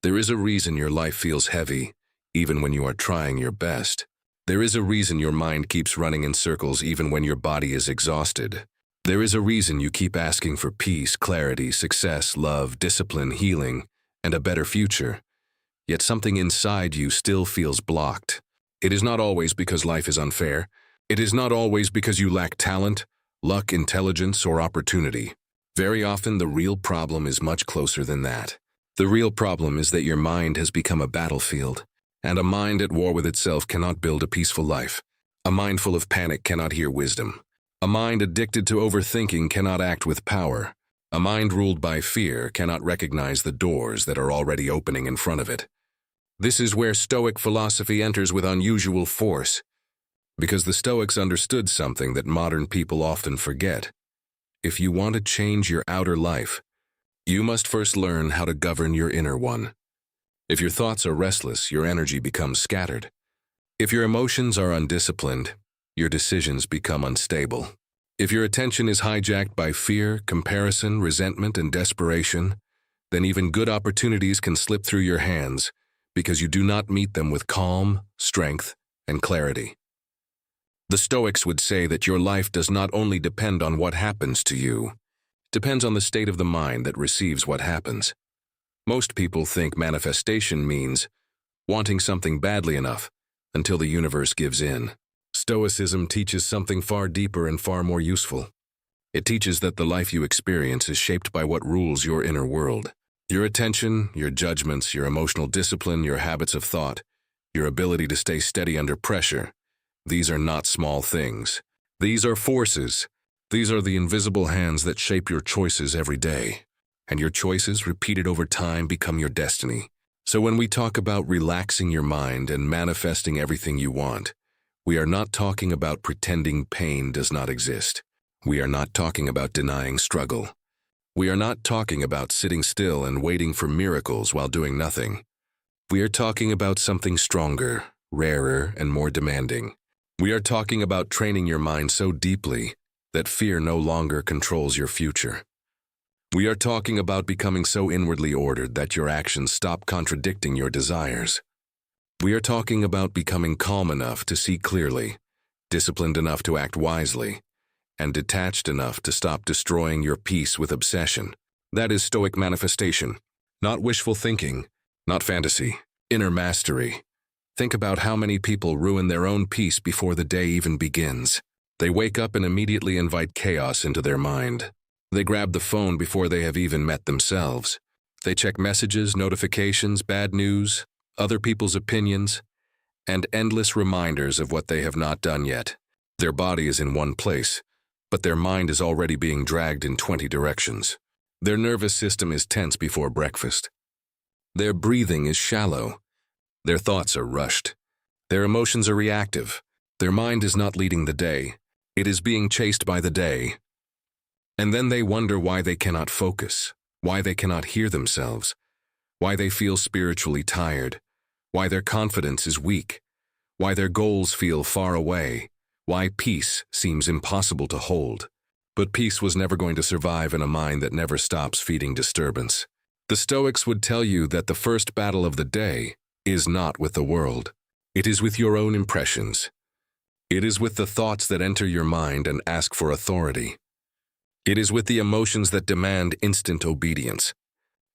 There is a reason your life feels heavy, even when you are trying your best. There is a reason your mind keeps running in circles even when your body is exhausted. There is a reason you keep asking for peace, clarity, success, love, discipline, healing, and a better future. Yet something inside you still feels blocked. It is not always because life is unfair. It is not always because you lack talent, luck, intelligence, or opportunity. Very often, the real problem is much closer than that. The real problem is that your mind has become a battlefield, and a mind at war with itself cannot build a peaceful life. A mind full of panic cannot hear wisdom. A mind addicted to overthinking cannot act with power. A mind ruled by fear cannot recognize the doors that are already opening in front of it. This is where Stoic philosophy enters with unusual force, because the Stoics understood something that modern people often forget. If you want to change your outer life, you must first learn how to govern your inner one. If your thoughts are restless, your energy becomes scattered. If your emotions are undisciplined, your decisions become unstable. If your attention is hijacked by fear, comparison, resentment, and desperation, then even good opportunities can slip through your hands because you do not meet them with calm, strength, and clarity. The Stoics would say that your life does not only depend on what happens to you, it depends on the state of the mind that receives what happens. Most people think manifestation means wanting something badly enough until the universe gives in. Stoicism teaches something far deeper and far more useful. It teaches that the life you experience is shaped by what rules your inner world. Your attention, your judgments, your emotional discipline, your habits of thought, your ability to stay steady under pressure. These are not small things. These are forces. These are the invisible hands that shape your choices every day. And your choices, repeated over time, become your destiny. So when we talk about relaxing your mind and manifesting everything you want, we are not talking about pretending pain does not exist. We are not talking about denying struggle. We are not talking about sitting still and waiting for miracles while doing nothing. We are talking about something stronger, rarer, and more demanding. We are talking about training your mind so deeply that fear no longer controls your future. We are talking about becoming so inwardly ordered that your actions stop contradicting your desires. We are talking about becoming calm enough to see clearly, disciplined enough to act wisely, and detached enough to stop destroying your peace with obsession. That is Stoic manifestation, not wishful thinking, not fantasy, inner mastery. Think about how many people ruin their own peace before the day even begins. They wake up and immediately invite chaos into their mind. They grab the phone before they have even met themselves. They check messages, notifications, bad news, other people's opinions, and endless reminders of what they have not done yet. Their body is in one place, but their mind is already being dragged in 20 directions. Their nervous system is tense before breakfast. Their breathing is shallow. Their thoughts are rushed. Their emotions are reactive. Their mind is not leading the day. It is being chased by the day. And then they wonder why they cannot focus, why they cannot hear themselves, why they feel spiritually tired, why their confidence is weak, why their goals feel far away, why peace seems impossible to hold. But peace was never going to survive in a mind that never stops feeding disturbance. The Stoics would tell you that the first battle of the day is not with the world. It is with your own impressions. It is with the thoughts that enter your mind and ask for authority. It is with the emotions that demand instant obedience.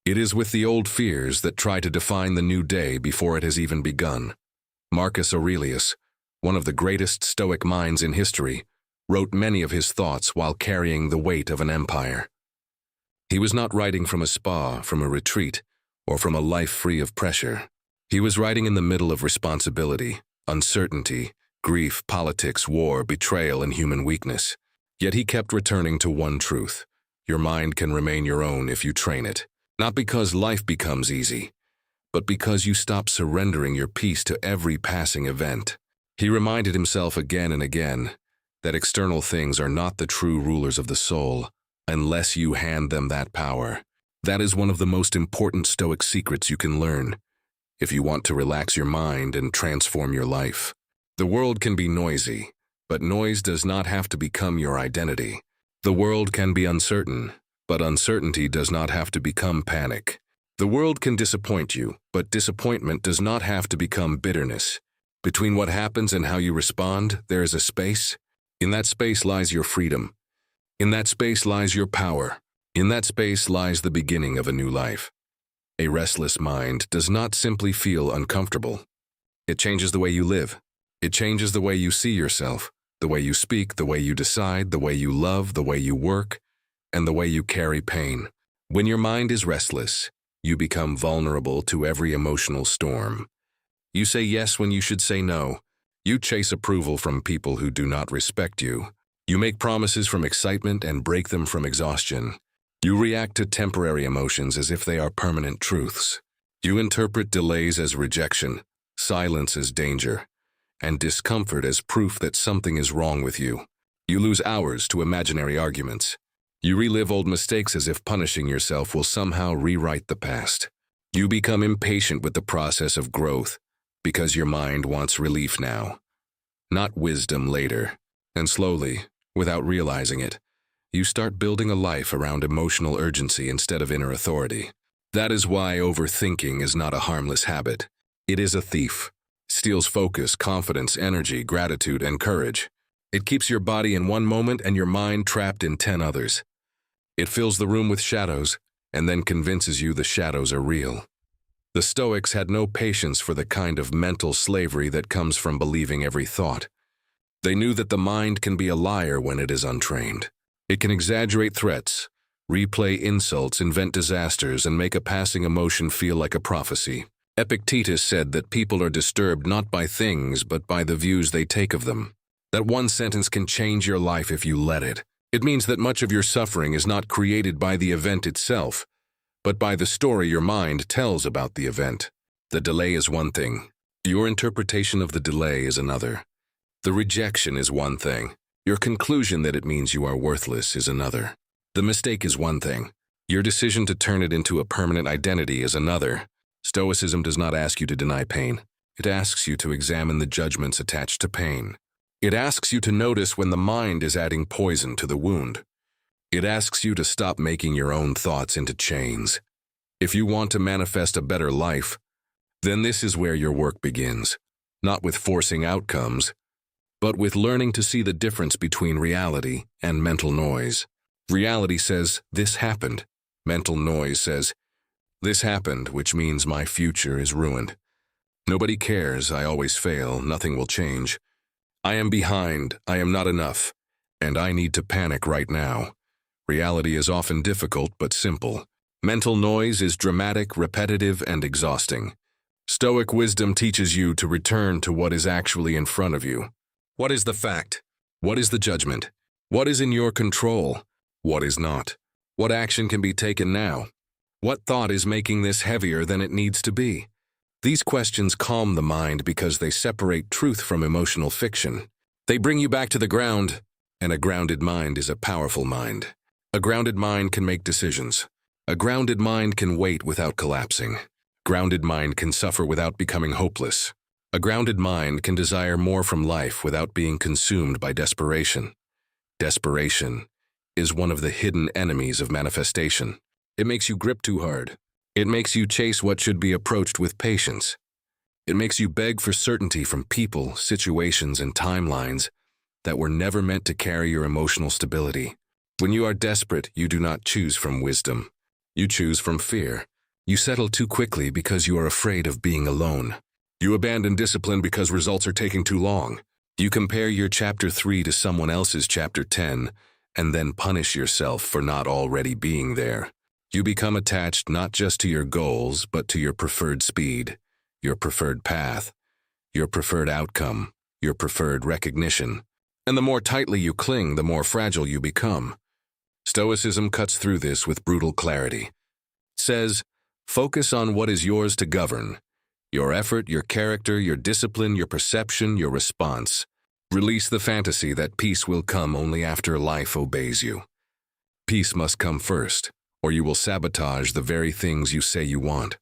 It is with the old fears that try to define the new day before it has even begun. Marcus Aurelius, one of the greatest Stoic minds in history, wrote many of his thoughts while carrying the weight of an empire. He was not writing from a spa, from a retreat, or from a life free of pressure. He was writing in the middle of responsibility, uncertainty, grief, politics, war, betrayal, and human weakness. Yet he kept returning to one truth: your mind can remain your own if you train it. Not because life becomes easy, but because you stop surrendering your peace to every passing event. He reminded himself again and again that external things are not the true rulers of the soul unless you hand them that power. That is one of the most important Stoic secrets you can learn if you want to relax your mind and transform your life. The world can be noisy, but noise does not have to become your identity. The world can be uncertain, but uncertainty does not have to become panic. The world can disappoint you, but disappointment does not have to become bitterness. Between what happens and how you respond, there is a space. In that space lies your freedom. In that space lies your power. In that space lies the beginning of a new life. A restless mind does not simply feel uncomfortable. It changes the way you live. It changes the way you see yourself, the way you speak, the way you decide, the way you love, the way you work, and the way you carry pain. When your mind is restless, you become vulnerable to every emotional storm. You say yes when you should say no. You chase approval from people who do not respect you. You make promises from excitement and break them from exhaustion. You react to temporary emotions as if they are permanent truths. You interpret delays as rejection, silence as danger, and discomfort as proof that something is wrong with you. You lose hours to imaginary arguments. You relive old mistakes as if punishing yourself will somehow rewrite the past. You become impatient with the process of growth because your mind wants relief now, not wisdom later. And slowly, without realizing it, you start building a life around emotional urgency instead of inner authority. That is why overthinking is not a harmless habit. It is a thief. It steals focus, confidence, energy, gratitude, and courage. It keeps your body in one moment and your mind trapped in 10 others. It fills the room with shadows and then convinces you the shadows are real. The Stoics had no patience for the kind of mental slavery that comes from believing every thought. They knew that the mind can be a liar when it is untrained. It can exaggerate threats, replay insults, invent disasters, and make a passing emotion feel like a prophecy. Epictetus said that people are disturbed not by things but by the views they take of them. That one sentence can change your life if you let it. It means that much of your suffering is not created by the event itself, but by the story your mind tells about the event. The delay is one thing. Your interpretation of the delay is another. The rejection is one thing. Your conclusion that it means you are worthless is another. The mistake is one thing. Your decision to turn it into a permanent identity is another. Stoicism does not ask you to deny pain. It asks you to examine the judgments attached to pain. It asks you to notice when the mind is adding poison to the wound. It asks you to stop making your own thoughts into chains. If you want to manifest a better life, then this is where your work begins. Not with forcing outcomes, but with learning to see the difference between reality and mental noise. Reality says, this happened. Mental noise says, this happened, which means my future is ruined. Nobody cares, I always fail, nothing will change. I am behind, I am not enough, and I need to panic right now. Reality is often difficult but simple. Mental noise is dramatic, repetitive, and exhausting. Stoic wisdom teaches you to return to what is actually in front of you. What is the fact? What is the judgment? What is in your control? What is not? What action can be taken now? What thought is making this heavier than it needs to be? These questions calm the mind because they separate truth from emotional fiction. They bring you back to the ground, and a grounded mind is a powerful mind. A grounded mind can make decisions. A grounded mind can wait without collapsing. Grounded mind can suffer without becoming hopeless. A grounded mind can desire more from life without being consumed by desperation. Desperation is one of the hidden enemies of manifestation. It makes you grip too hard. It makes you chase what should be approached with patience. It makes you beg for certainty from people, situations, and timelines that were never meant to carry your emotional stability. When you are desperate, you do not choose from wisdom. You choose from fear. You settle too quickly because you are afraid of being alone. You abandon discipline because results are taking too long. You compare your chapter 3 to someone else's chapter 10 and then punish yourself for not already being there. You become attached not just to your goals, but to your preferred speed, your preferred path, your preferred outcome, your preferred recognition. And the more tightly you cling, the more fragile you become. Stoicism cuts through this with brutal clarity. It says, focus on what is yours to govern. Your effort, your character, your discipline, your perception, your response. Release the fantasy that peace will come only after life obeys you. Peace must come first, or you will sabotage the very things you say you want.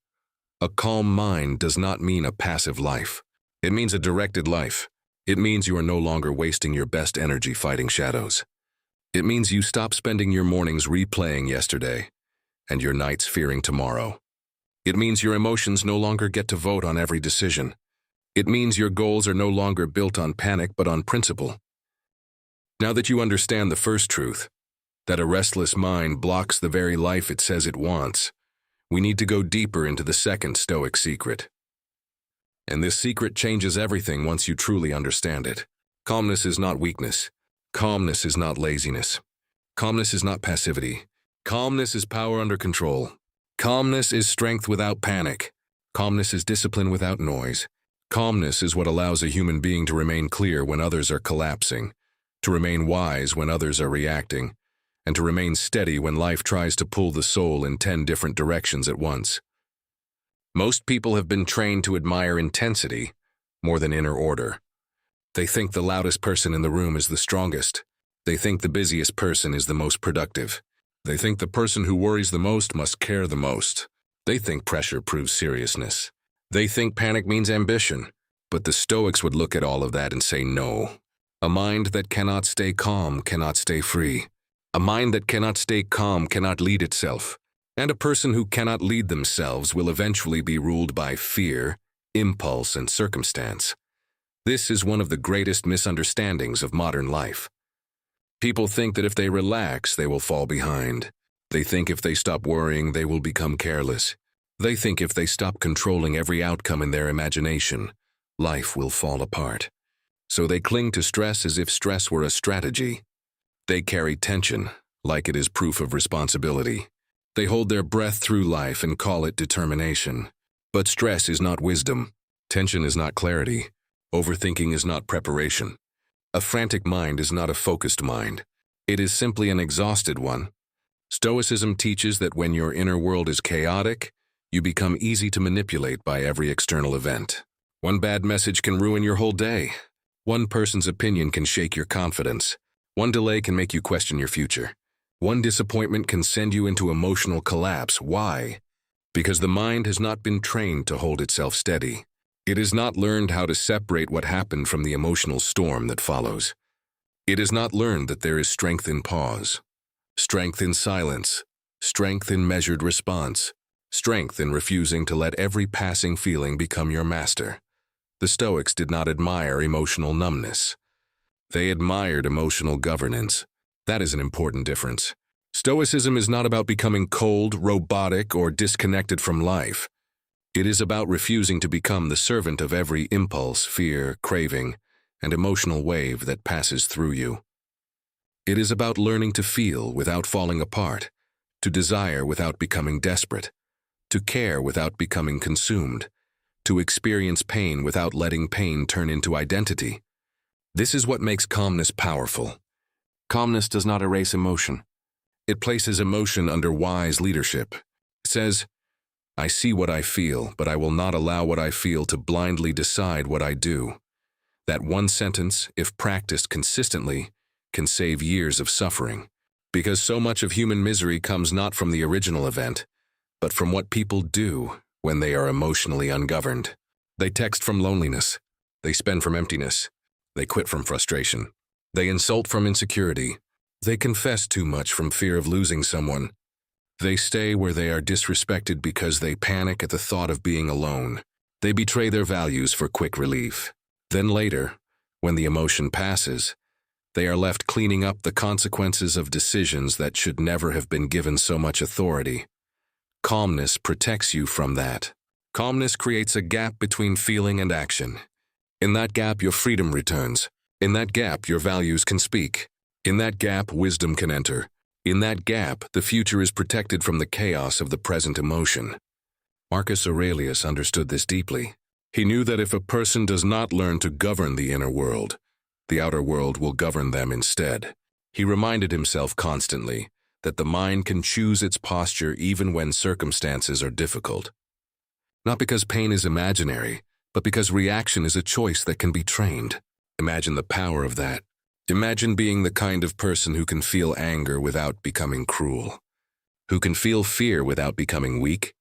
A calm mind does not mean a passive life. It means a directed life. It means you are no longer wasting your best energy fighting shadows. It means you stop spending your mornings replaying yesterday and your nights fearing tomorrow. It means your emotions no longer get to vote on every decision. It means your goals are no longer built on panic but on principle. Now that you understand the first truth, that a restless mind blocks the very life it says it wants, we need to go deeper into the second Stoic secret. And this secret changes everything once you truly understand it. Calmness is not weakness. Calmness is not laziness. Calmness is not passivity. Calmness is power under control. Calmness is strength without panic. Calmness is discipline without noise. Calmness is what allows a human being to remain clear when others are collapsing, to remain wise when others are reacting, and to remain steady when life tries to pull the soul in 10 different directions at once. Most people have been trained to admire intensity more than inner order. They think the loudest person in the room is the strongest. They think the busiest person is the most productive. They think the person who worries the most must care the most. They think pressure proves seriousness. They think panic means ambition. But the Stoics would look at all of that and say no. A mind that cannot stay calm cannot stay free. A mind that cannot stay calm cannot lead itself. And a person who cannot lead themselves will eventually be ruled by fear, impulse, and circumstance. This is one of the greatest misunderstandings of modern life. People think that if they relax, they will fall behind. They think if they stop worrying, they will become careless. They think if they stop controlling every outcome in their imagination, life will fall apart. So they cling to stress as if stress were a strategy. They carry tension, like it is proof of responsibility. They hold their breath through life and call it determination. But stress is not wisdom. Tension is not clarity. Overthinking is not preparation. A frantic mind is not a focused mind. It is simply an exhausted one. Stoicism teaches that when your inner world is chaotic, you become easy to manipulate by every external event. One bad message can ruin your whole day. One person's opinion can shake your confidence. One delay can make you question your future. One disappointment can send you into emotional collapse. Why? Because the mind has not been trained to hold itself steady. It has not learned how to separate what happened from the emotional storm that follows. It has not learned that there is strength in pause, strength in silence, strength in measured response, strength in refusing to let every passing feeling become your master. The Stoics did not admire emotional numbness. They admired emotional governance. That is an important difference. Stoicism is not about becoming cold, robotic, or disconnected from life. It is about refusing to become the servant of every impulse, fear, craving, and emotional wave that passes through you. It is about learning to feel without falling apart, to desire without becoming desperate, to care without becoming consumed, to experience pain without letting pain turn into identity. This is what makes calmness powerful. Calmness does not erase emotion. It places emotion under wise leadership. It says, I see what I feel, but I will not allow what I feel to blindly decide what I do. That one sentence, if practiced consistently, can save years of suffering. Because so much of human misery comes not from the original event, but from what people do when they are emotionally ungoverned. They text from loneliness. They spend from emptiness. They quit from frustration. They insult from insecurity. They confess too much from fear of losing someone. They stay where they are disrespected because they panic at the thought of being alone. They betray their values for quick relief. Then later, when the emotion passes, they are left cleaning up the consequences of decisions that should never have been given so much authority. Calmness protects you from that. Calmness creates a gap between feeling and action. In that gap, your freedom returns. In that gap, your values can speak. In that gap, wisdom can enter. In that gap, the future is protected from the chaos of the present emotion. Marcus Aurelius understood this deeply. He knew that if a person does not learn to govern the inner world, the outer world will govern them instead. He reminded himself constantly that the mind can choose its posture even when circumstances are difficult. Not because pain is imaginary, but because reaction is a choice that can be trained. Imagine the power of that. Imagine being the kind of person who can feel anger without becoming cruel, who can feel fear without becoming weak,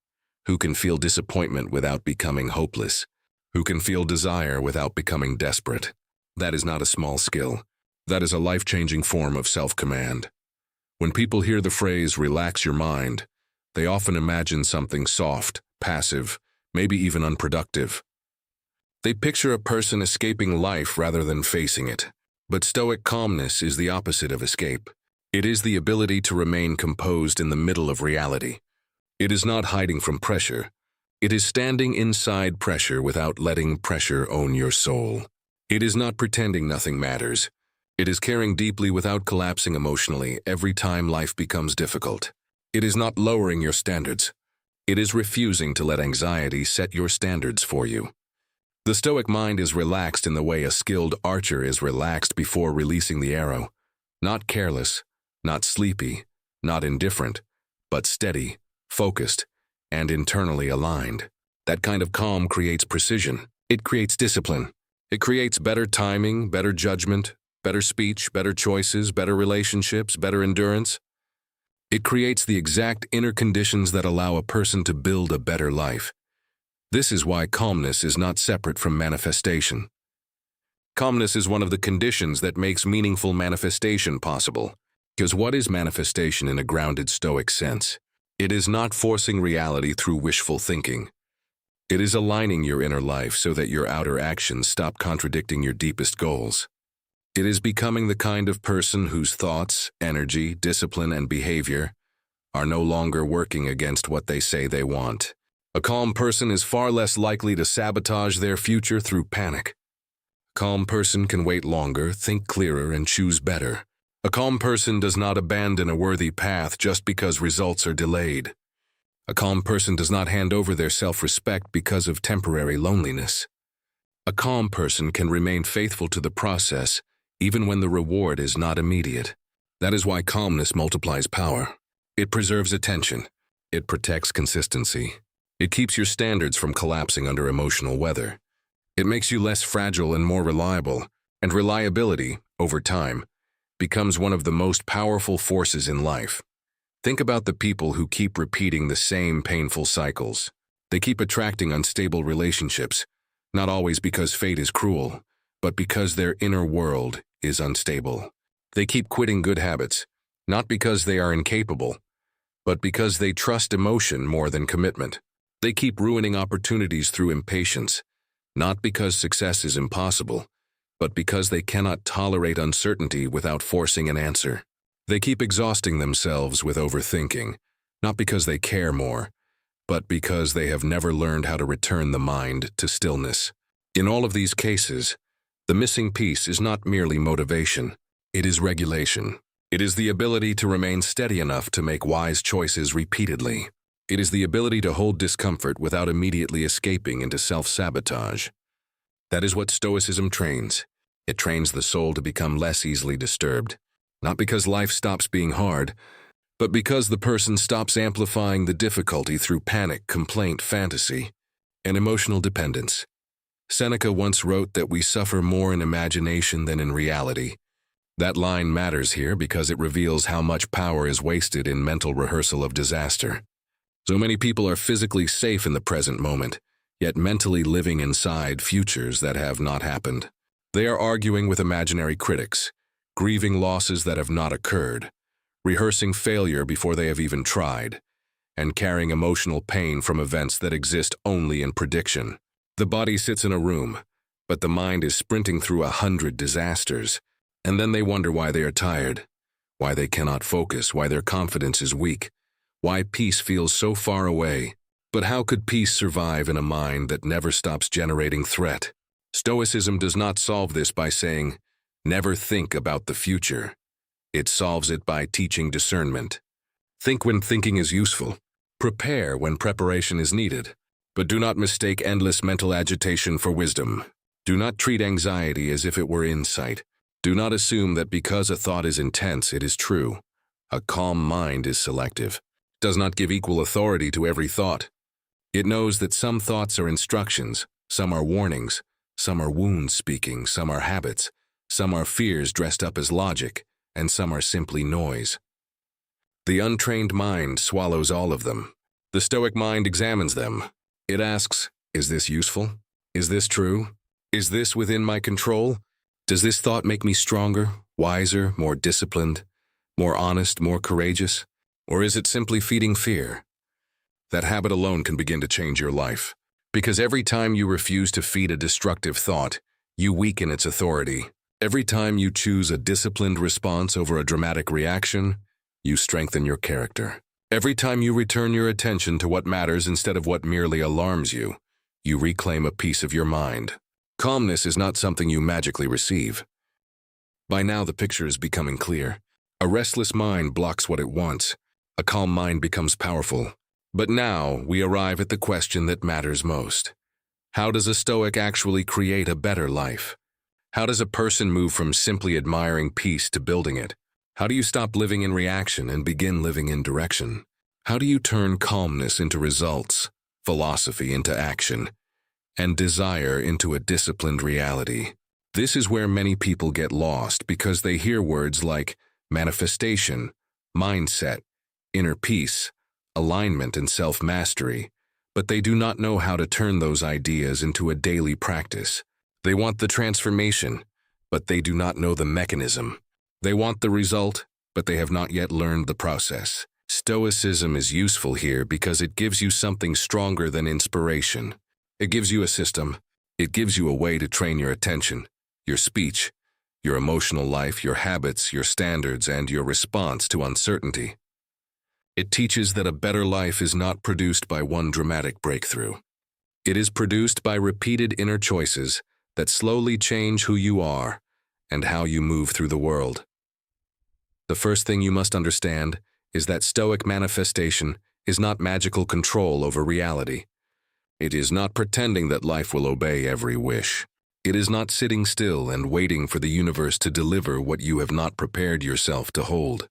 who can feel disappointment without becoming hopeless, who can feel desire without becoming desperate. That is not a small skill. That is a life-changing form of self-command. When people hear the phrase, relax your mind, they often imagine something soft, passive, maybe even unproductive. They picture a person escaping life rather than facing it. But Stoic calmness is the opposite of escape. It is the ability to remain composed in the middle of reality. It is not hiding from pressure. It is standing inside pressure without letting pressure own your soul. It is not pretending nothing matters. It is caring deeply without collapsing emotionally every time life becomes difficult. It is not lowering your standards. It is refusing to let anxiety set your standards for you. The Stoic mind is relaxed in the way a skilled archer is relaxed before releasing the arrow. Not careless, not sleepy, not indifferent, but steady, focused, and internally aligned. That kind of calm creates precision. It creates discipline. It creates better timing, better judgment, better speech, better choices, better relationships, better endurance. It creates the exact inner conditions that allow a person to build a better life. This is why calmness is not separate from manifestation. Calmness is one of the conditions that makes meaningful manifestation possible. Because what is manifestation in a grounded Stoic sense? It is not forcing reality through wishful thinking. It is aligning your inner life so that your outer actions stop contradicting your deepest goals. It is becoming the kind of person whose thoughts, energy, discipline, and behavior are no longer working against what they say they want. A calm person is far less likely to sabotage their future through panic. A calm person can wait longer, think clearer, and choose better. A calm person does not abandon a worthy path just because results are delayed. A calm person does not hand over their self-respect because of temporary loneliness. A calm person can remain faithful to the process even when the reward is not immediate. That is why calmness multiplies power. It preserves attention. It protects consistency. It keeps your standards from collapsing under emotional weather. It makes you less fragile and more reliable, and reliability, over time, becomes one of the most powerful forces in life. Think about the people who keep repeating the same painful cycles. They keep attracting unstable relationships, not always because fate is cruel, but because their inner world is unstable. They keep quitting good habits, not because they are incapable, but because they trust emotion more than commitment. They keep ruining opportunities through impatience, not because success is impossible, but because they cannot tolerate uncertainty without forcing an answer. They keep exhausting themselves with overthinking, not because they care more, but because they have never learned how to return the mind to stillness. In all of these cases, the missing piece is not merely motivation, it is regulation. It is the ability to remain steady enough to make wise choices repeatedly. It is the ability to hold discomfort without immediately escaping into self-sabotage. That is what Stoicism trains. It trains the soul to become less easily disturbed, not because life stops being hard, but because the person stops amplifying the difficulty through panic, complaint, fantasy, and emotional dependence. Seneca once wrote that we suffer more in imagination than in reality. That line matters here because it reveals how much power is wasted in mental rehearsal of disaster. So many people are physically safe in the present moment, yet mentally living inside futures that have not happened. They are arguing with imaginary critics, grieving losses that have not occurred, rehearsing failure before they have even tried, and carrying emotional pain from events that exist only in prediction. The body sits in a room, but the mind is sprinting through 100 disasters, and then they wonder why they are tired, why they cannot focus, why their confidence is weak, why peace feels so far away. But how could peace survive in a mind that never stops generating threat? Stoicism does not solve this by saying, never think about the future. It solves it by teaching discernment. Think when thinking is useful. Prepare when preparation is needed. But do not mistake endless mental agitation for wisdom. Do not treat anxiety as if it were insight. Do not assume that because a thought is intense, it is true. A calm mind is selective. It does not give equal authority to every thought. It knows that some thoughts are instructions, some are warnings, some are wounds speaking, some are habits, some are fears dressed up as logic, and some are simply noise. The untrained mind swallows all of them. The Stoic mind examines them. It asks, is this useful? Is this true? Is this within my control? Does this thought make me stronger, wiser, more disciplined, more honest, more courageous? Or is it simply feeding fear? that habit alone can begin to change your life. Because every time you refuse to feed a destructive thought, you weaken its authority. Every time you choose a disciplined response over a dramatic reaction, you strengthen your character. Every time you return your attention to what matters instead of what merely alarms you, you reclaim a piece of your mind. Calmness is not something you magically receive. By now, the picture is becoming clear. A restless mind blocks what it wants. A calm mind becomes powerful. But now, we arrive at the question that matters most. How does a Stoic actually create a better life? How does a person move from simply admiring peace to building it? How do you stop living in reaction and begin living in direction? How do you turn calmness into results, philosophy into action, and desire into a disciplined reality? This is where many people get lost because they hear words like manifestation, mindset, inner peace, alignment, and self-mastery, but they do not know how to turn those ideas into a daily practice. They want the transformation, but they do not know the mechanism. They want the result, but they have not yet learned the process. Stoicism is useful here because it gives you something stronger than inspiration. It gives you a system. It gives you a way to train your attention, your speech, your emotional life, your habits, your standards, and your response to uncertainty. It teaches that a better life is not produced by one dramatic breakthrough. It is produced by repeated inner choices that slowly change who you are and how you move through the world. The first thing you must understand is that Stoic manifestation is not magical control over reality. It is not pretending that life will obey every wish. It is not sitting still and waiting for the universe to deliver what you have not prepared yourself to hold.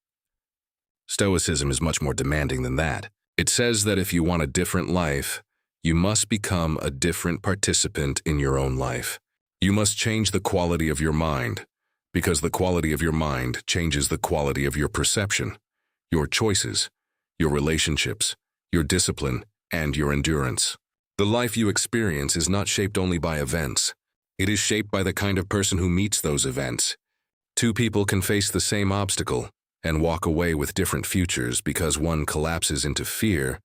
Stoicism is much more demanding than that. It says that if you want a different life, you must become a different participant in your own life. You must change the quality of your mind, because the quality of your mind changes the quality of your perception, your choices, your relationships, your discipline, and your endurance. The life you experience is not shaped only by events. It is shaped by the kind of person who meets those events. Two people can face the same obstacle and walk away with different futures because one collapses into fear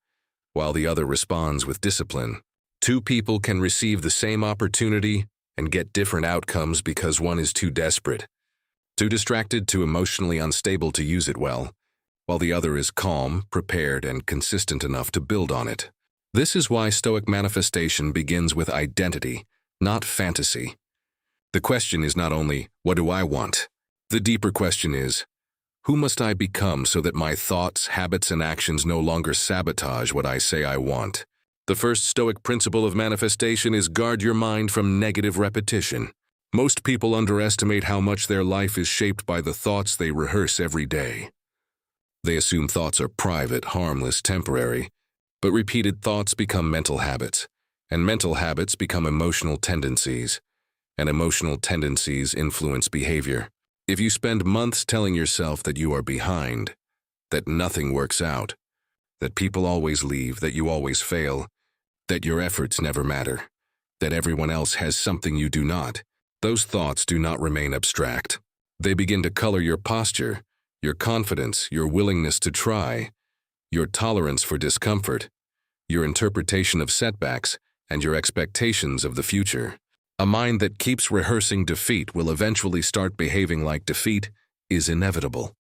while the other responds with discipline. Two people can receive the same opportunity and get different outcomes because one is too desperate, too distracted, too emotionally unstable to use it well, while the other is calm, prepared, and consistent enough to build on it. This is why Stoic manifestation begins with identity, not fantasy. The question is not only, what do I want? The deeper question is, who must I become so that my thoughts, habits, and actions no longer sabotage what I say I want? The first Stoic principle of manifestation is guard your mind from negative repetition. Most people underestimate how much their life is shaped by the thoughts they rehearse every day. They assume thoughts are private, harmless, temporary, but repeated thoughts become mental habits, and mental habits become emotional tendencies, and emotional tendencies influence behavior. If you spend months telling yourself that you are behind, that nothing works out, that people always leave, that you always fail, that your efforts never matter, that everyone else has something you do not, those thoughts do not remain abstract. They begin to color your posture, your confidence, your willingness to try, your tolerance for discomfort, your interpretation of setbacks, and your expectations of the future. A mind that keeps rehearsing defeat will eventually start behaving like defeat is inevitable.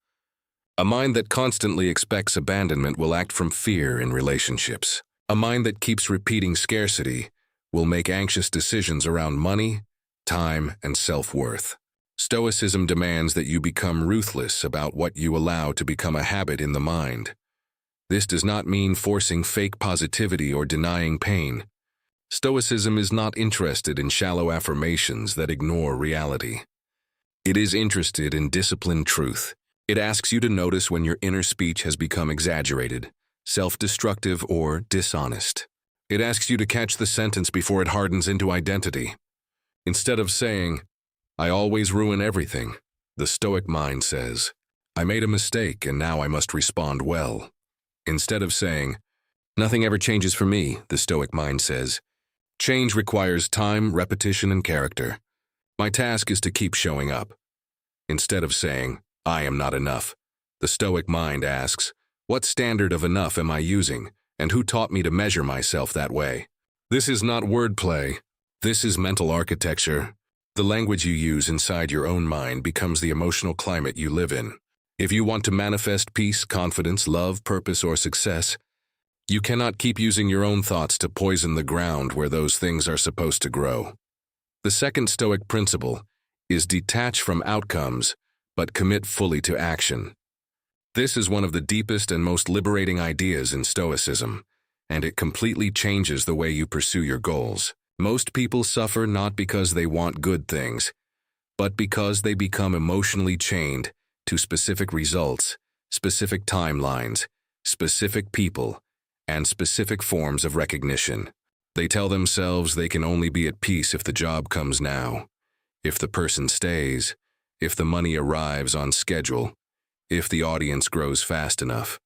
A mind that constantly expects abandonment will act from fear in relationships. A mind that keeps repeating scarcity will make anxious decisions around money, time, and self-worth. Stoicism demands that you become ruthless about what you allow to become a habit in the mind. This does not mean forcing fake positivity or denying pain. Stoicism is not interested in shallow affirmations that ignore reality. It is interested in disciplined truth. It asks you to notice when your inner speech has become exaggerated, self-destructive, or dishonest. It asks you to catch the sentence before it hardens into identity. Instead of saying, "I always ruin everything," the Stoic mind says, "I made a mistake and now I must respond well." Instead of saying, "Nothing ever changes for me," the Stoic mind says, "Change requires time, repetition, and character. My task is to keep showing up." Instead of saying, "I am not enough," the Stoic mind asks, "What standard of enough am I using, And who taught me to measure myself that way? This is not wordplay. This is mental architecture. The language you use inside your own mind becomes the emotional climate you live in. If you want to manifest peace, confidence, love, purpose, or success, you cannot keep using your own thoughts to poison the ground where those things are supposed to grow. The second Stoic principle is detach from outcomes, but commit fully to action. This is one of the deepest and most liberating ideas in Stoicism, and it completely changes the way you pursue your goals. Most people suffer not because they want good things, but because they become emotionally chained to specific results, specific timelines, specific people, and specific forms of recognition. They tell themselves they can only be at peace if the job comes now, if the person stays, if the money arrives on schedule, if the audience grows fast enough,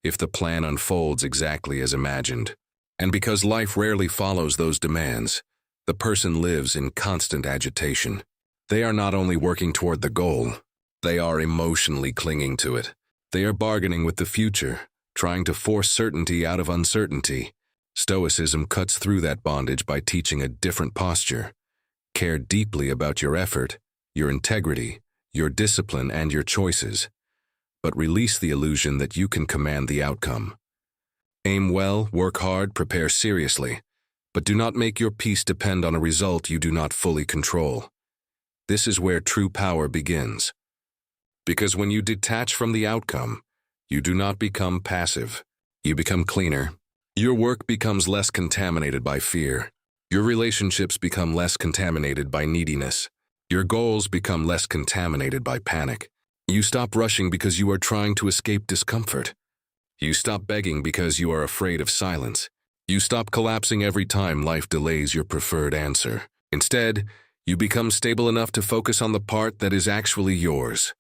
if the plan unfolds exactly as imagined. And because life rarely follows those demands, the person lives in constant agitation. They are not only working toward the goal, they are emotionally clinging to it. They are bargaining with the future, trying to force certainty out of uncertainty. Stoicism cuts through that bondage by teaching a different posture. Care deeply about your effort, your integrity, your discipline, and your choices, but release the illusion that you can command the outcome. Aim well, work hard, prepare seriously, but do not make your peace depend on a result you do not fully control. This is where true power begins. Because when you detach from the outcome, you do not become passive. You become cleaner. Your work becomes less contaminated by fear. Your relationships become less contaminated by neediness. Your goals become less contaminated by panic. You stop rushing because you are trying to escape discomfort. You stop begging because you are afraid of silence. You stop collapsing every time life delays your preferred answer. Instead, you become stable enough to focus on the part that is actually yours.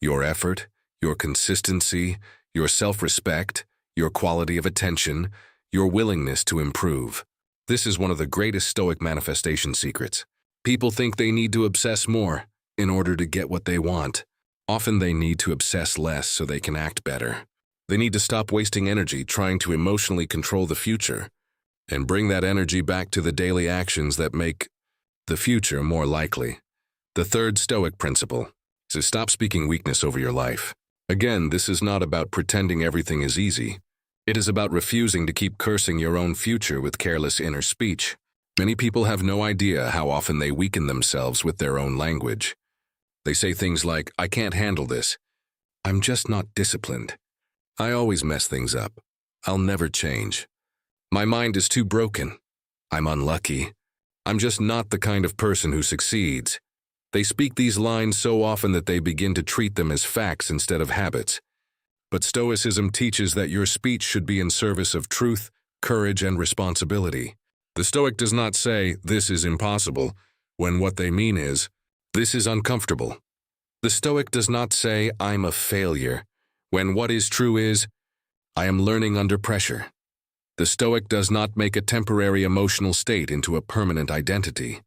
Your effort, your consistency, your self-respect, your quality of attention, your willingness to improve. This is one of the greatest Stoic manifestation secrets. People think they need to obsess more in order to get what they want. Often they need to obsess less so they can act better. They need to stop wasting energy trying to emotionally control the future and bring that energy back to the daily actions that make the future more likely. The third Stoic principle is to stop speaking weakness over your life. Again, this is not about pretending everything is easy. It is about refusing to keep cursing your own future with careless inner speech. Many people have no idea how often they weaken themselves with their own language. They say things like, "I can't handle this. I'm just not disciplined. I always mess things up. I'll never change. My mind is too broken. I'm unlucky. I'm just not the kind of person who succeeds." They speak these lines so often that they begin to treat them as facts instead of habits. But Stoicism teaches that your speech should be in service of truth, courage, and responsibility. The Stoic does not say, "This is impossible," when what they mean is, "This is uncomfortable." The Stoic does not say, "I'm a failure," when what is true is, "I am learning under pressure." The Stoic does not make a temporary emotional state into a permanent identity.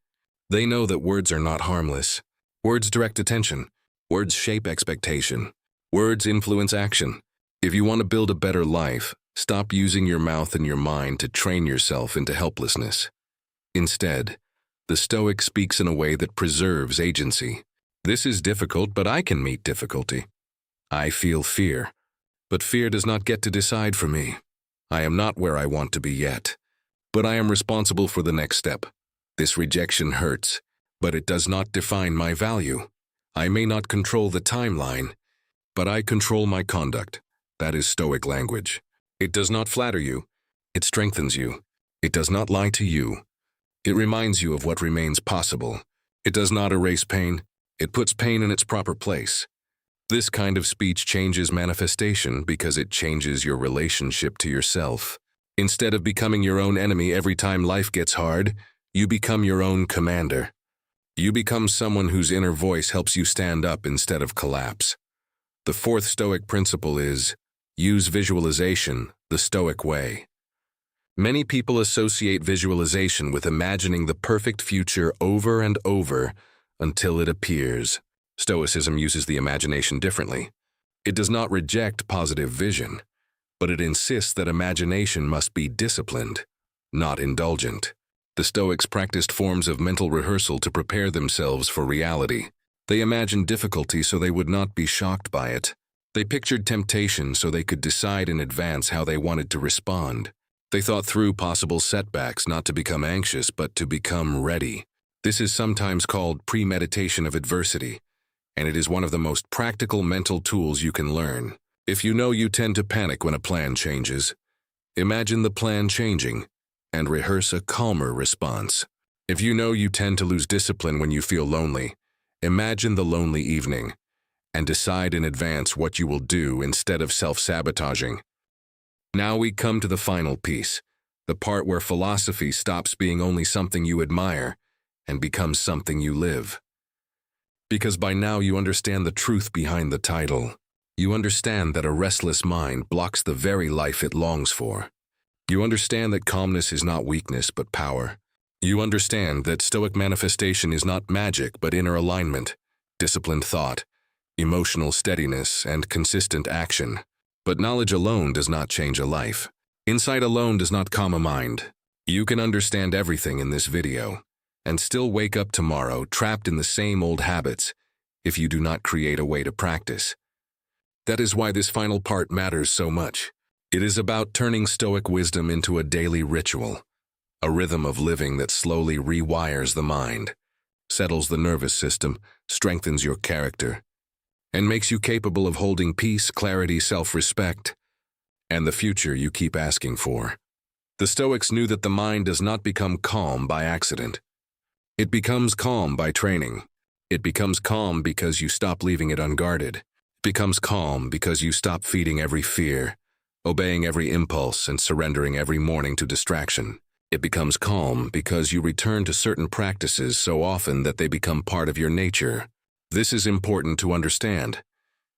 They know that words are not harmless. Words direct attention. Words shape expectation. Words influence action. If you want to build a better life, stop using your mouth and your mind to train yourself into helplessness. Instead, the Stoic speaks in a way that preserves agency. This is difficult, but I can meet difficulty. I feel fear, but fear does not get to decide for me. I am not where I want to be yet, but I am responsible for the next step. This rejection hurts, but it does not define my value. I may not control the timeline, but I control my conduct. That is Stoic language. It does not flatter you. It strengthens you. It does not lie to you. It reminds you of what remains possible. It does not erase pain. It puts pain in its proper place. This kind of speech changes manifestation because it changes your relationship to yourself. Instead of becoming your own enemy every time life gets hard, you become your own commander. You become someone whose inner voice helps you stand up instead of collapse. The fourth Stoic principle is, use visualization the Stoic way. Many people associate visualization with imagining the perfect future over and over until it appears. Stoicism uses the imagination differently. It does not reject positive vision, but it insists that imagination must be disciplined, not indulgent. The Stoics practiced forms of mental rehearsal to prepare themselves for reality. They imagined difficulty so they would not be shocked by it. They pictured temptation so they could decide in advance how they wanted to respond. They thought through possible setbacks not to become anxious but to become ready. This is sometimes called premeditation of adversity, and it is one of the most practical mental tools you can learn. If you know you tend to panic when a plan changes, imagine the plan changing and rehearse a calmer response. If you know you tend to lose discipline when you feel lonely, imagine the lonely evening and decide in advance what you will do instead of self-sabotaging. Now we come to the final piece, the part where philosophy stops being only something you admire and becomes something you live. Because by now you understand the truth behind the title. You understand that a restless mind blocks the very life it longs for. You understand that calmness is not weakness but power. You understand that Stoic manifestation is not magic but inner alignment, disciplined thought, emotional steadiness, and consistent action. But knowledge alone does not change a life. Insight alone does not calm a mind. You can understand everything in this video and still wake up tomorrow trapped in the same old habits if you do not create a way to practice. That is why this final part matters so much. It is about turning Stoic wisdom into a daily ritual, a rhythm of living that slowly rewires the mind, settles the nervous system, strengthens your character, and makes you capable of holding peace, clarity, self-respect, and the future you keep asking for. The Stoics knew that the mind does not become calm by accident. It becomes calm by training. It becomes calm because you stop leaving it unguarded. It becomes calm because you stop feeding every fear, obeying every impulse, and surrendering every morning to distraction. It becomes calm because you return to certain practices so often that they become part of your nature. This is important to understand,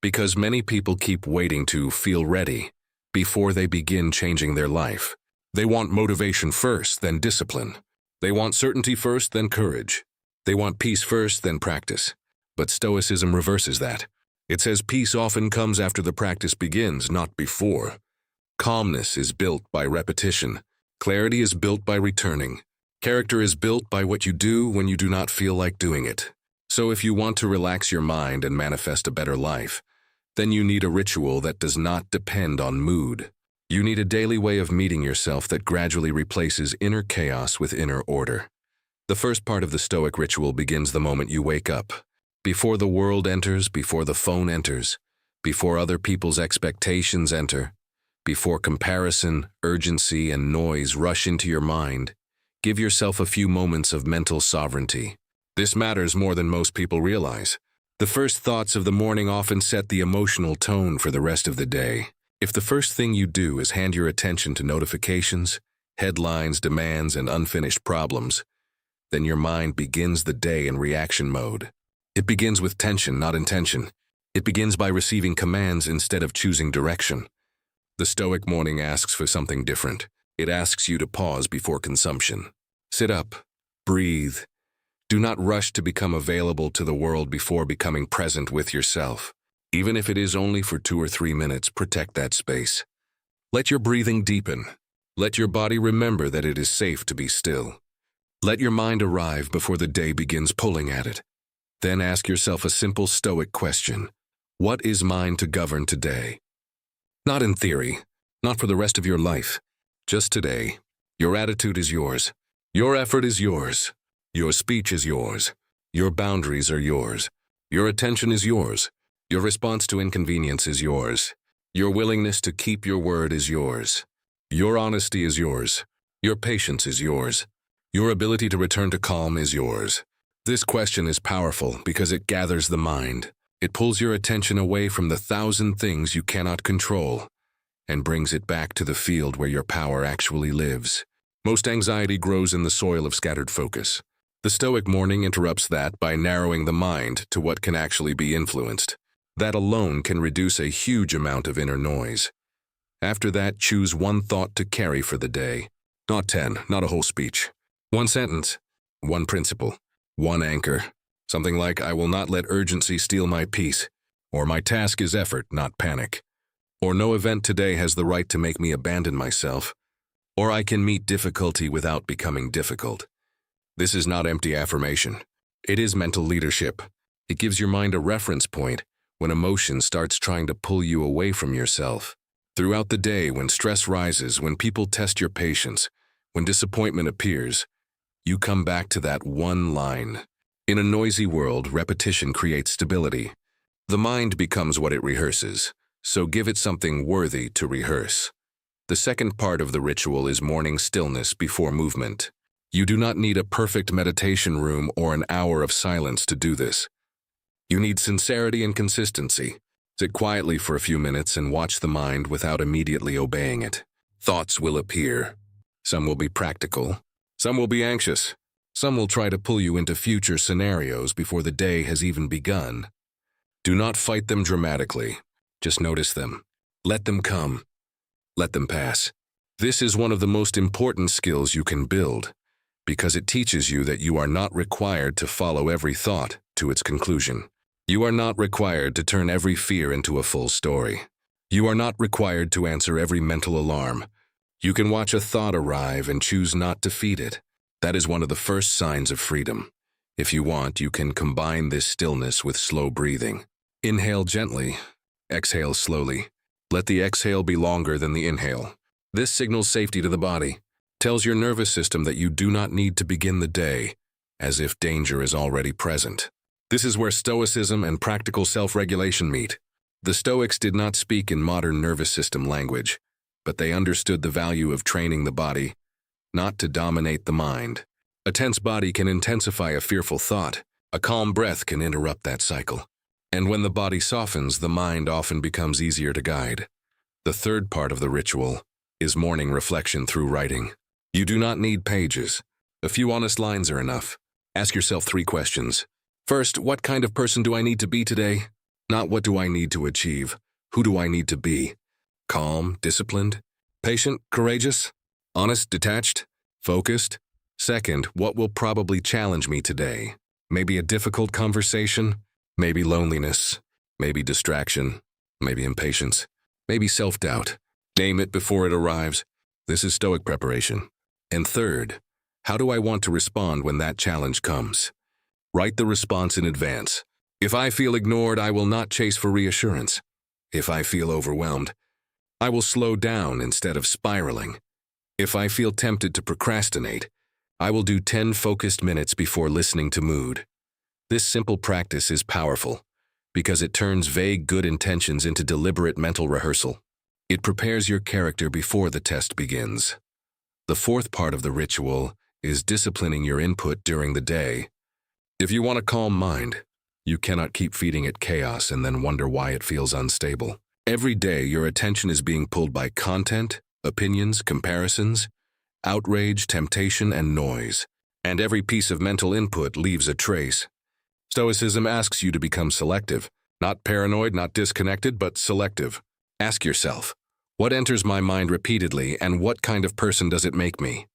because many people keep waiting to feel ready before they begin changing their life. They want motivation first, then discipline. They want certainty first, then courage. They want peace first, then practice. But Stoicism reverses that. It says peace often comes after the practice begins, not before. Calmness is built by repetition. Clarity is built by returning. Character is built by what you do when you do not feel like doing it. So if you want to relax your mind and manifest a better life, then you need a ritual that does not depend on mood. You need a daily way of meeting yourself that gradually replaces inner chaos with inner order. The first part of the Stoic ritual begins the moment you wake up. Before the world enters, before the phone enters, before other people's expectations enter, before comparison, urgency, and noise rush into your mind, give yourself a few moments of mental sovereignty. This matters more than most people realize. The first thoughts of the morning often set the emotional tone for the rest of the day. If the first thing you do is hand your attention to notifications, headlines, demands, and unfinished problems, then your mind begins the day in reaction mode. It begins with tension, not intention. It begins by receiving commands instead of choosing direction. The Stoic morning asks for something different. It asks you to pause before consumption. Sit up, breathe. Do not rush to become available to the world before becoming present with yourself. Even if it is only for 2 or 3 minutes, protect that space. Let your breathing deepen. Let your body remember that it is safe to be still. Let your mind arrive before the day begins pulling at it. Then ask yourself a simple Stoic question. What is mine to govern today? Not in theory, not for the rest of your life. Just today. Your attitude is yours. Your effort is yours. Your speech is yours. Your boundaries are yours. Your attention is yours. Your response to inconvenience is yours. Your willingness to keep your word is yours. Your honesty is yours. Your patience is yours. Your ability to return to calm is yours. This question is powerful because it gathers the mind. It pulls your attention away from the 1,000 things you cannot control and brings it back to the field where your power actually lives. Most anxiety grows in the soil of scattered focus. The Stoic morning interrupts that by narrowing the mind to what can actually be influenced. That alone can reduce a huge amount of inner noise. After that, choose one thought to carry for the day. Not 10, not a whole speech. One sentence, one principle, one anchor. Something like, I will not let urgency steal my peace, or my task is effort, not panic. or no event today has the right to make me abandon myself, or I can meet difficulty without becoming difficult. This is not empty affirmation. It is mental leadership. It gives your mind a reference point when emotion starts trying to pull you away from yourself. Throughout the day, when stress rises, when people test your patience, when disappointment appears, you come back to that one line. In a noisy world, repetition creates stability. The mind becomes what it rehearses, so give it something worthy to rehearse. The second part of the ritual is morning stillness before movement. You do not need a perfect meditation room or an hour of silence to do this. You need sincerity and consistency. Sit quietly for a few minutes and watch the mind without immediately obeying it. Thoughts will appear. Some will be practical. Some will be anxious. Some will try to pull you into future scenarios before the day has even begun. Do not fight them dramatically. Just notice them. Let them come. Let them pass. This is one of the most important skills you can build, because it teaches you that you are not required to follow every thought to its conclusion. You are not required to turn every fear into a full story. You are not required to answer every mental alarm. You can watch a thought arrive and choose not to feed it. That is one of the first signs of freedom. If you want, you can combine this stillness with slow breathing. Inhale gently, exhale slowly. Let the exhale be longer than the inhale. This signals safety to the body, tells your nervous system that you do not need to begin the day as if danger is already present. This is where Stoicism and practical self-regulation meet. The Stoics did not speak in modern nervous system language, but they understood the value of training the body, not to dominate the mind. A tense body can intensify a fearful thought. A calm breath can interrupt that cycle. And when the body softens, the mind often becomes easier to guide. The third part of the ritual is morning reflection through writing. You do not need pages. A few honest lines are enough. Ask yourself 3 questions. First, what kind of person do I need to be today? Not what do I need to achieve. Who do I need to be? Calm, disciplined, patient, courageous, honest, detached, focused. Second, what will probably challenge me today? Maybe a difficult conversation, maybe loneliness, maybe distraction, maybe impatience, maybe self-doubt. Name it before it arrives. This is Stoic preparation. And third, how do I want to respond when that challenge comes? Write the response in advance. If I feel ignored, I will not chase for reassurance. If I feel overwhelmed, I will slow down instead of spiraling. If I feel tempted to procrastinate, I will do 10 focused minutes before listening to mood. This simple practice is powerful because it turns vague good intentions into deliberate mental rehearsal. It prepares your character before the test begins. The fourth part of the ritual is disciplining your input during the day. If you want a calm mind, you cannot keep feeding it chaos and then wonder why it feels unstable. Every day, your attention is being pulled by content, opinions, comparisons, outrage, temptation, and noise. And every piece of mental input leaves a trace. Stoicism asks you to become selective. Not paranoid, not disconnected, but selective. Ask yourself, what enters my mind repeatedly and what kind of person does it make me?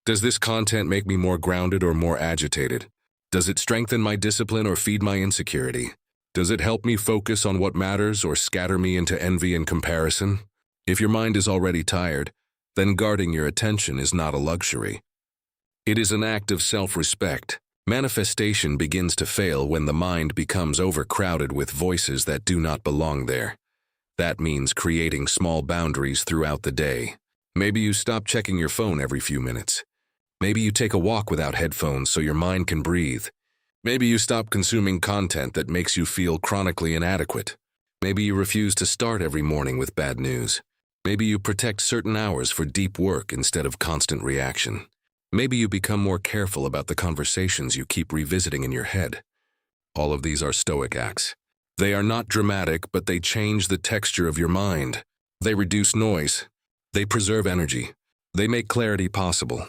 Does this content make me more grounded or more agitated? Does it strengthen my discipline or feed my insecurity? Does it help me focus on what matters or scatter me into envy and comparison? If your mind is already tired, then guarding your attention is not a luxury. It is an act of self-respect. Manifestation begins to fail when the mind becomes overcrowded with voices that do not belong there. That means creating small boundaries throughout the day. Maybe you stop checking your phone every few minutes. Maybe you take a walk without headphones so your mind can breathe. Maybe you stop consuming content that makes you feel chronically inadequate. Maybe you refuse to start every morning with bad news. Maybe you protect certain hours for deep work instead of constant reaction. Maybe you become more careful about the conversations you keep revisiting in your head. All of these are Stoic acts. They are not dramatic, but they change the texture of your mind. They reduce noise. They preserve energy. They make clarity possible.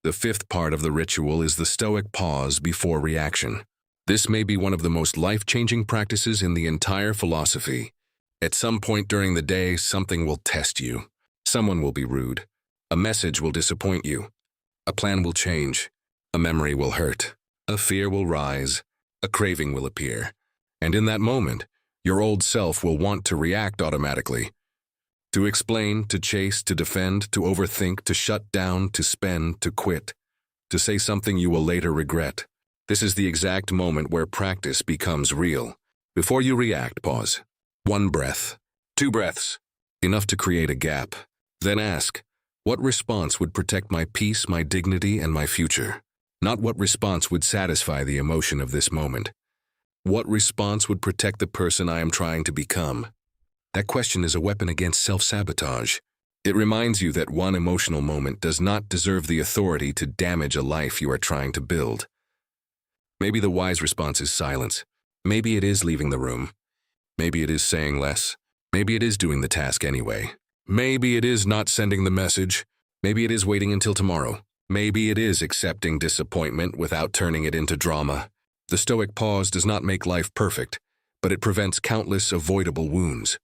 The fifth part of the ritual is the Stoic pause before reaction. This may be one of the most life-changing practices in the entire philosophy. At some point during the day, something will test you. Someone will be rude. A message will disappoint you. A plan will change. A memory will hurt. A fear will rise. A craving will appear. And in that moment, your old self will want to react automatically. To explain, to chase, to defend, to overthink, to shut down, to spend, to quit, to say something you will later regret. This is the exact moment where practice becomes real. Before you react, pause. 1 breath. 2 breaths. Enough to create a gap. Then ask, what response would protect my peace, my dignity, and my future? Not what response would satisfy the emotion of this moment. What response would protect the person I am trying to become? That question is a weapon against self-sabotage. It reminds you that one emotional moment does not deserve the authority to damage a life you are trying to build. Maybe the wise response is silence. Maybe it is leaving the room. Maybe it is saying less. Maybe it is doing the task anyway. Maybe it is not sending the message. Maybe it is waiting until tomorrow. Maybe it is accepting disappointment without turning it into drama. The Stoic pause does not make life perfect, but it prevents countless avoidable wounds.